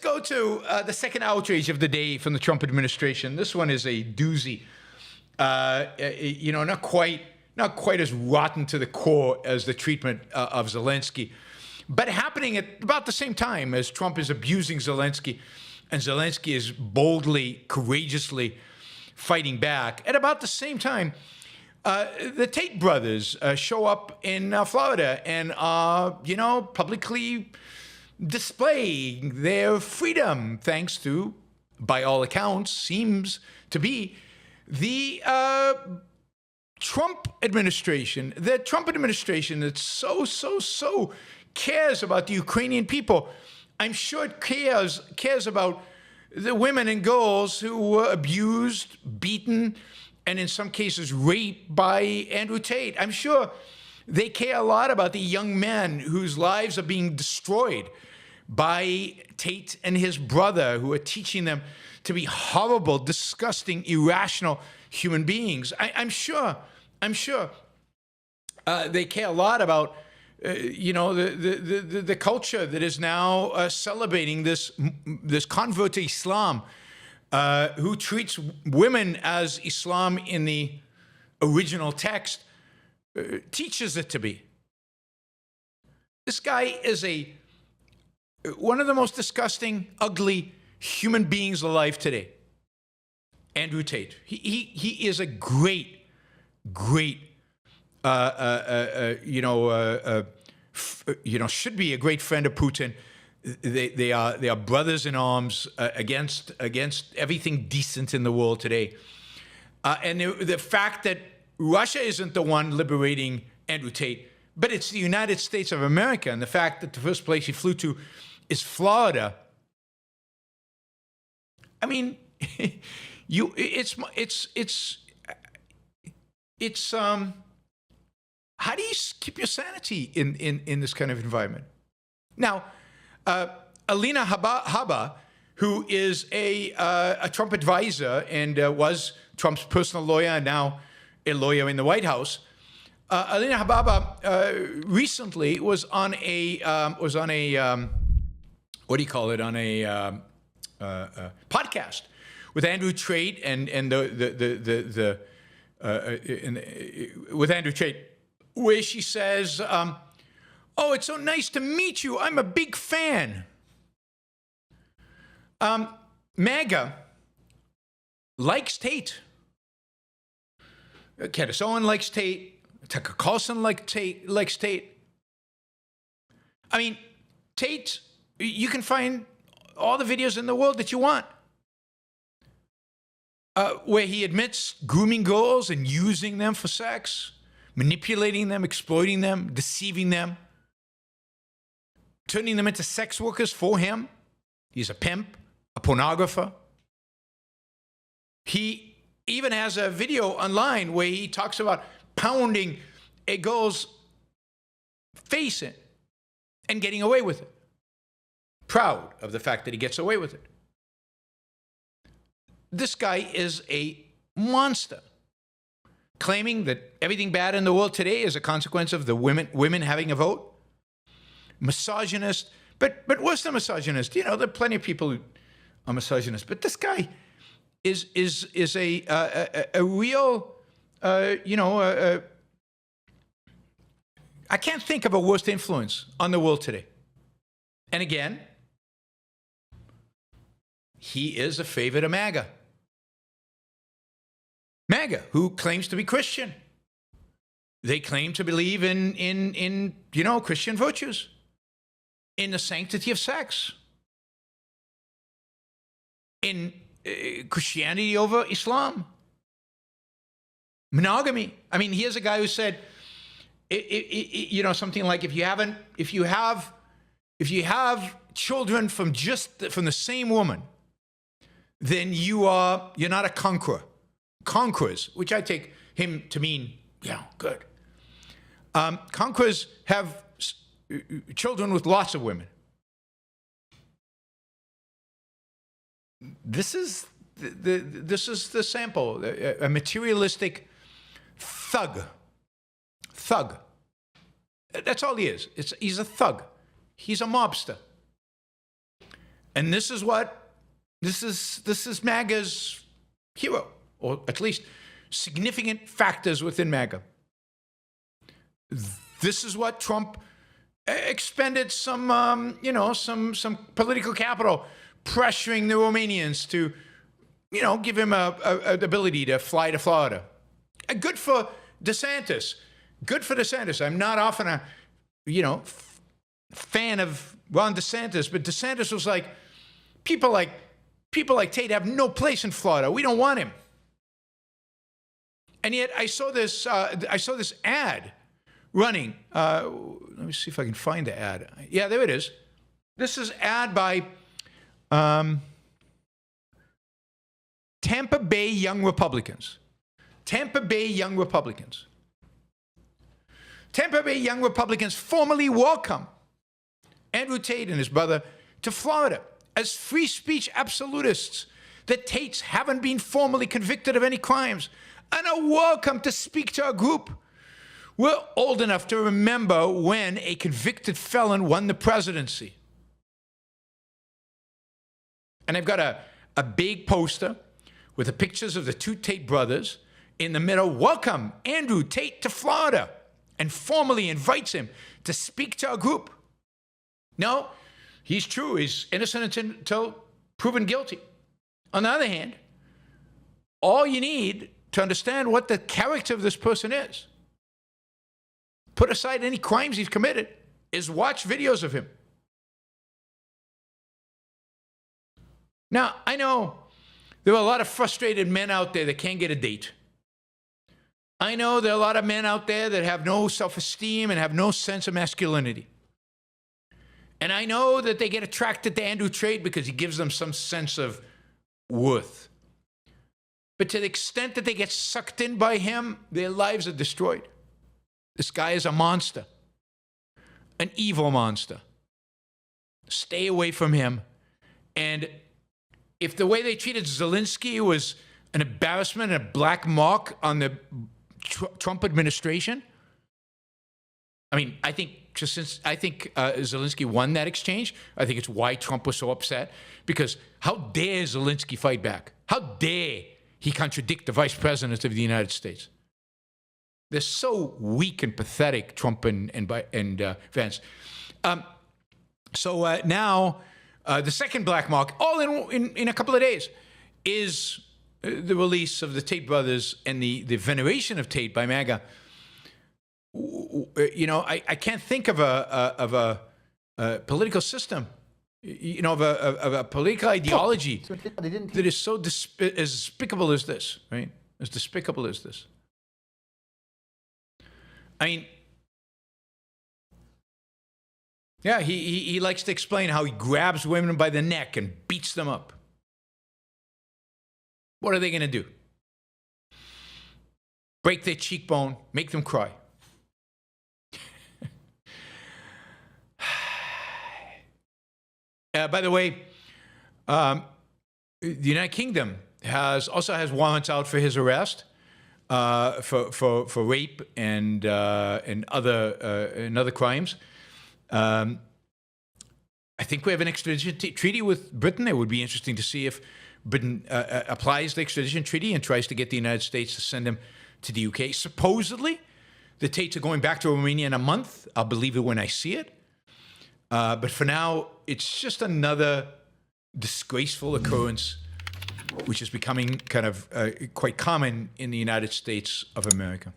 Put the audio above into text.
go to the second outrage of the day from the Trump administration. This one is a doozy. Not quite as rotten to the core as the treatment of Zelensky, but happening at about the same time as Trump is abusing Zelensky, and Zelensky is boldly, courageously fighting back. At about the same time, the Tate brothers show up in Florida and publicly displaying their freedom, thanks to, by all accounts, seems to be the Trump administration. The Trump administration that so cares about the Ukrainian people. I'm sure it cares about the women and girls who were abused, beaten, and in some cases raped by Andrew Tate. I'm sure they care a lot about the young men whose lives are being destroyed by Tate and his brother, who are teaching them to be horrible, disgusting, irrational human beings. I'm sure they care a lot about the culture that is now celebrating this convert to Islam, who treats women as Islam in the original text teaches it to be. This guy is one of the most disgusting, ugly human beings alive today. Andrew Tate. He is a great should be a great friend of Putin. They are brothers in arms against everything decent in the world today. And the fact that Russia isn't the one liberating Andrew Tate, but it's the United States of America, and the fact that the first place he flew to is Florida. I mean, how do you keep your sanity in this kind of environment? Now, Alina Habba, who is a Trump advisor and was Trump's personal lawyer and now a lawyer in the White House, Alina Habba recently was on a podcast with Andrew Tate with Andrew Tate, where she says, "Oh, it's so nice to meet you. I'm a big fan." MAGA likes Tate. Candace Owen likes Tate. Tucker Carlson likes Tate. I mean, Tate, you can find all the videos in the world that you want, where he admits grooming girls and using them for sex, manipulating them, exploiting them, deceiving them, turning them into sex workers for him. He's a pimp, a pornographer. He even has a video online where he talks about pounding a girl's face in and getting away with it. Proud of the fact that he gets away with it. This guy is a monster, claiming that everything bad in the world today is a consequence of the women having a vote. Misogynist, but worse than misogynist. There are plenty of people who are misogynist, but this guy is a real, I can't think of a worse influence on the world today. And again, he is a favorite of MAGA. MAGA, who claims to be Christian. They claim to believe in Christian virtues, in the sanctity of sex, in Christianity over Islam, monogamy. I mean, here's a guy who said, something like, if you have children from the same woman, then you're not a conqueror. Conquerors, which I take him to mean, good. Conquerors have children with lots of women. This is the sample. A materialistic thug. That's all he is. He's a thug. He's a mobster. And this is MAGA's hero, or at least significant factors within MAGA. This is what Trump expended some political capital pressuring the Romanians to, give him an ability to fly to Florida. Good for DeSantis. Good for DeSantis. I'm not often a, fan of Ron DeSantis, but DeSantis was like, people like Tate have no place in Florida. We don't want him. And yet I saw this ad running. Let me see if I can find the ad. Yeah, there it is. This is ad by Tampa Bay Young Republicans. Tampa Bay Young Republicans. Tampa Bay Young Republicans formally welcome Andrew Tate and his brother to Florida as free speech absolutists. The Tates haven't been formally convicted of any crimes and are welcome to speak to our group. We're old enough to remember when a convicted felon won the presidency. And I've got a big poster with the pictures of the two Tate brothers in the middle. Welcome Andrew Tate to Florida, and formally invites him to speak to our group. No, he's true. He's innocent until proven guilty. On the other hand, all you need to understand what the character of this person is, put aside any crimes he's committed, is watch videos of him. Now, I know there are a lot of frustrated men out there that can't get a date. I know there are a lot of men out there that have no self-esteem and have no sense of masculinity. And I know that they get attracted to Andrew Tate because he gives them some sense of worth. But to the extent that they get sucked in by him, their lives are destroyed. This guy is a monster, an evil monster. Stay away from him. And if the way they treated Zelensky was an embarrassment and a black mark on the Trump administration, I mean, I think Zelensky won that exchange. I think it's why Trump was so upset, because how dare Zelensky fight back? How dare he contradict the vice president of the United States? They're so weak and pathetic, Trump and Vance. So now the second black mark, all in a couple of days, is the release of the Tate brothers and the veneration of Tate by MAGA. I can't think of a political system, of a political ideology that is so as despicable as this, right? As despicable as this. I mean, yeah, he likes to explain how he grabs women by the neck and beats them up. What are they going to do? Break their cheekbone, make them cry. By the way, the United Kingdom also has warrants out for his arrest for rape and other crimes. I think we have an extradition treaty with Britain. It would be interesting to see if Britain applies the extradition treaty and tries to get the United States to send him to the UK. Supposedly, the Tates are going back to Romania in a month. I'll believe it when I see it. But for now, it's just another disgraceful occurrence, which is becoming kind of quite common in the United States of America.